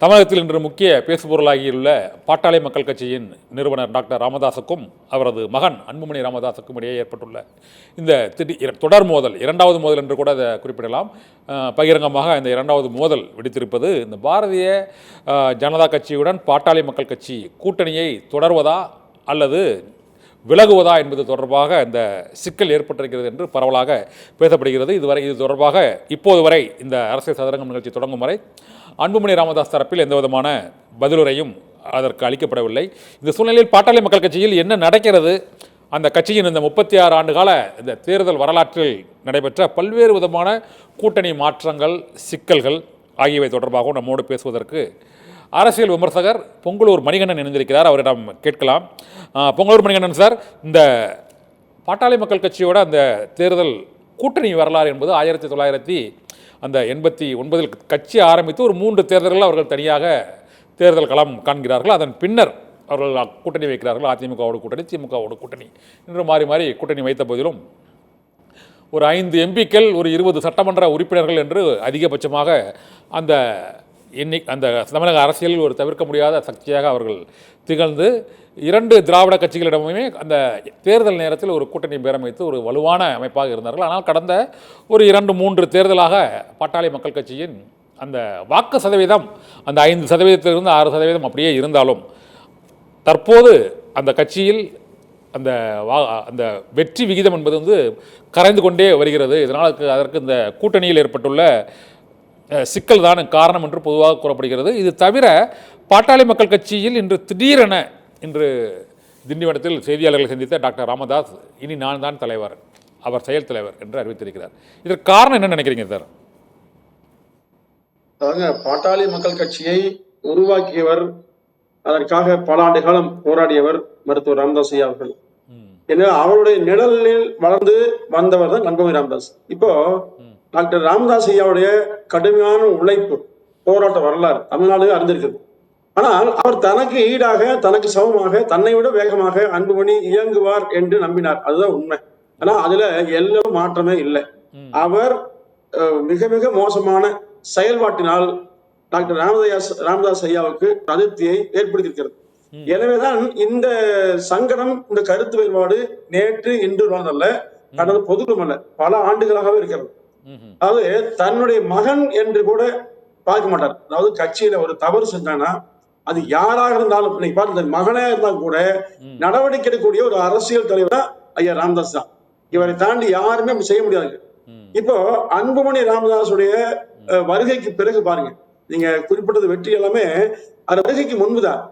தமிழகத்தில் இன்று முக்கிய பேசுபொருளாகியுள்ள பாட்டாளி மக்கள் கட்சியின் நிறுவனர் டாக்டர் ராமதாஸுக்கும் அவரது மகன் அன்புமணி ராமதாஸுக்கும் இடையே ஏற்பட்டுள்ள இந்த தொடர் மோதல், இரண்டாவது மோதல் என்று கூட அதை குறிப்பிடலாம். பகிரங்கமாக இந்த இரண்டாவது மோதல் வெடித்திருப்பது இந்த பாரதிய ஜனதா கட்சியுடன் பாட்டாளி மக்கள் கட்சி கூட்டணியை தொடர்வதா அல்லது விலகுவதா என்பது தொடர்பாக இந்த சிக்கல் ஏற்பட்டிருக்கிறது என்று பரவலாக பேசப்படுகிறது. இது தொடர்பாக இப்போது வரை இந்த அரசியல் சதுரங்கம் நிகழ்ச்சி தொடங்கும் வரை அன்புமணி ராமதாஸ் தரப்பில் எந்த விதமான பதிலுரையும் அதற்கு அளிக்கப்படவில்லை. இந்த சூழ்நிலையில் பாட்டாளி மக்கள் கட்சியில் என்ன நடக்கிறது, அந்த கட்சியின் இந்த 36 ஆண்டுகால இந்த தேர்தல் வரலாற்றில் நடைபெற்ற பல்வேறு விதமான கூட்டணி மாற்றங்கள், சிக்கல்கள் ஆகியவை தொடர்பாகவும் நம்மோடு பேசுவதற்கு அரசியல் விமர்சகர் பொங்கலூர் மணிகண்டன் இணைந்திருக்கிறார். அவரிடம் கேட்கலாம். பொங்கலூர் மணிகண்டன் சார், இந்த பாட்டாளி மக்கள் கட்சியோட அந்த தேர்தல் கூட்டணி வரலாறு என்பது 1989 கட்சி ஆரம்பித்து ஒரு 3 தேர்தல்கள் அவர்கள் தனியாக தேர்தல் களம் காண்கிறார்கள். அதன் பின்னர் அவர்கள் கூட்டணி வைக்கிறார்கள். அதிமுகவோட கூட்டணி, திமுகவோட கூட்டணி என்று மாறி மாறி கூட்டணி வைத்த போதிலும் ஒரு 5 எம்பிக்கள், ஒரு 20 சட்டமன்ற உறுப்பினர்கள் என்று அதிகபட்சமாக அந்த அந்த தமிழக அரசியலில் ஒரு தவிர்க்க முடியாத சக்தியாக அவர்கள் திகழ்ந்து 2 திராவிட கட்சிகளிடமுமே அந்த தேர்தல் நேரத்தில் ஒரு கூட்டணி பேரம் வைத்து ஒரு வலுவான அமைப்பாக இருந்தார்கள். ஆனால் கடந்த ஒரு 2-3 தேர்தலாக பாட்டாளி மக்கள் கட்சியின் அந்த வாக்கு சதவீதம் அந்த 5%இலிருந்து 6% அப்படியே இருந்தாலும் தற்போது அந்த கட்சியில் அந்த அந்த வெற்றி விகிதம் என்பது கரைந்து கொண்டே வருகிறது. இதனால் அதற்கு இந்த கூட்டணியில் ஏற்பட்டுள்ள சிக்கல் தான் காரணம் என்று பொதுவாக கூறப்படுகிறது. இது தவிர பாட்டாளி மக்கள் கட்சியில் இன்று திடீரென திண்டிவனத்தில் செய்தியாளர்களை சந்தித்த டாக்டர் ராமதாஸ், இனி நான் தான் தலைவர், அவர் செயல் தலைவர் என்று அறிவித்திருக்கிறார். இதற்கு காரணம் என்ன நினைக்கிறீங்க சார்? பாட்டாளி மக்கள் கட்சியை உருவாக்கியவர், அதற்காக பல ஆண்டு காலம் போராடியவர் மருத்துவர் ராமதாஸ் ஐயா அவர்கள். ஏன்னா அவருடைய நிழலில் வளர்ந்து வந்தவர் தான் அன்புமணி ராமதாஸ். இப்போ டாக்டர் ராமதாஸ் ஐயாவுடைய கடுமையான உழைப்பு, போராட்ட வரலாறு தமிழ்நாடு அறிந்திருக்கிறது. ஆனால் அவர் தனக்கு ஈடாக, தனக்கு சமமாக, தன்னை விட வேகமாக அன்புமணி இயங்குவார் என்று நம்பினார். அதுதான் உண்மை. ஆனா அதுல எல்லாம் மாற்றமே இல்லை. அவர் மிக மிக மோசமான செயல்பாட்டினால் டாக்டர் ராமதாஸ் ஐயாவுக்கு அதிருப்தியை ஏற்படுத்தியிருக்கிறது. எனவேதான் இந்த சங்கடம், இந்த கருத்து வேறுபாடு நேற்று இன்று அல்ல, கடந்த பொதுக்கும் அல்ல, பல ஆண்டுகளாகவே இருக்கிறது. அதாவது தன்னுடைய மகன் என்று கூட பார்க்க மாட்டார். அதாவது கட்சியில ஒரு தவறு செஞ்சானா அது யாராக இருந்தாலும், இன்னைக்கு பார்த்து மகனே இருந்தாலும் கூட நடவடிக்கை எடுக்கக்கூடிய ஒரு அரசியல் தலைவர் ஐயா ராமதாஸ் தான். இவரை தாண்டி யாருமே அப்படி செய்ய முடியாது. இப்போ அன்புமணி ராமதாஸுடைய வருகைக்கு பிறகு பாருங்க, நீங்க குறிப்பிட்டது வெற்றி எல்லாமே அது வருகைக்கு முன்புதான்.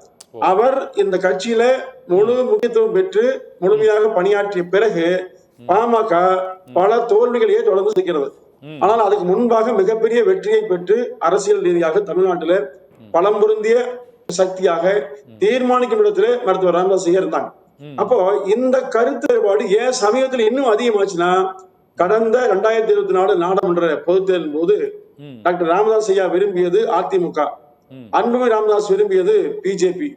அவர் இந்த கட்சியில முழு முக்கியத்துவம் பெற்று முழுமையாக பணியாற்றிய பிறகு பாமக பல தோல்விகளையே தொடர்ந்து இருக்கிறது. ஆனால் அதுக்கு முன்பாக மிகப்பெரிய வெற்றியை பெற்று அரசியல் ரீதியாக தமிழ்நாட்டில பலம் பொருந்திய சக்தியாக தீர்மானிக்கும் இடத்துல மருத்துவர் ராமதாஸ் ஐயா இருந்தாங்க. அப்போ இந்த கருத்து வேறுபாடு ஏன் சமீபத்தில் இன்னும் அதிகமாச்சுன்னா, கடந்த 2024 நாடாளுமன்ற பொதுத் தேர்தலின் போது டாக்டர் ராமதாஸ் ஐயா விரும்பியது அதிமுக, அன்புமணி ராமதாஸ் விரும்பியது பிஜேபி.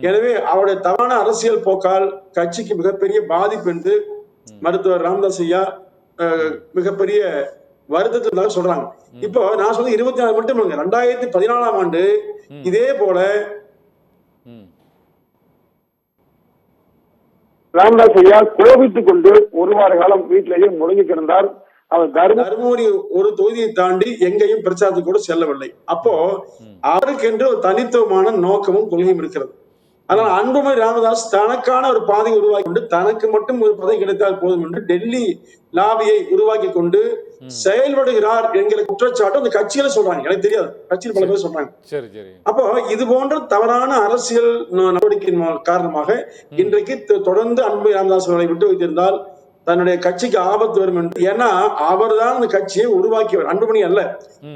எனவே அவருடைய தவறான அரசியல் போக்கால் கட்சிக்கு மிகப்பெரிய பாதிப்பு என்று மருத்துவர் ராமதாஸ் ஐயா மிகப்பெரிய வருத்தத்தில் சொல்றாங்க. இப்போ நான் சொல்ல 24 மட்டும் இல்லைங்க, 2014ஆம் ஆண்டு இதே போல ராமதாஸ் ஐயா கோபித்துக் கொண்டு ஒரு வார காலம் வீட்டிலேயே முடங்கி கிடந்தார். அவர் தருமபுரி ஒரு தொகுதியை தாண்டி எங்கேயும் பிரச்சாரத்துக்கு கூட செல்லவில்லை. அப்போ அவருக்கு என்று ஒரு தனித்துவமான நோக்கமும் கொள்கையும் இருக்கிறது. ஆனால் அன்புமணி ராமதாஸ் தனக்கான ஒரு பாதையை உருவாக்கி கொண்டு, தனக்கு மட்டும் ஒரு பதவி கிடைத்தால் போதும் என்று டெல்லி லாபியை உருவாக்கி கொண்டு செயல்படுகிறார் என்கிற குற்றச்சாட்டு அந்த கட்சியில சொல்றாங்க. எனக்கு தெரியாது, கட்சியில் பல பேர் சொல்றாங்க. அப்போ இது போன்ற தவறான அரசியல் நடவடிக்கையின் காரணமாக இன்றைக்கு தொடர்ந்து அன்புமணி ராமதாஸ் அவர்களை விட்டு வைத்திருந்தால் தன்னுடைய கட்சிக்கு ஆபத்து வரும் என்று. ஏன்னா அவர் தான் அந்த கட்சியை உருவாக்கியவர், அன்புமணி அல்ல.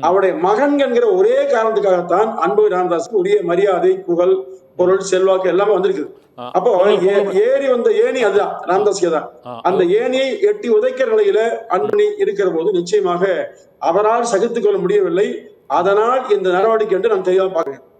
அவருடைய மகன் என்கிற ஒரே காரணத்துக்காகத்தான் அன்புமணி ராமதாஸுக்கு உரிய மரியாதை, புகழ், பொருள், செல்வாக்கு எல்லாமே வந்திருக்குது. அப்போ ஏறி வந்த ஏணி அதுதான் ராமதாஸ் தான். அந்த ஏணியை எட்டி உதைக்கிற நிலையில அன்புமணி இருக்கிற போது நிச்சயமாக அவரால் சகித்துக் கொள்ள முடியவில்லை. அதனால் இந்த நடவடிக்கை என்று நான் தெளிவாக பார்க்கிறேன்.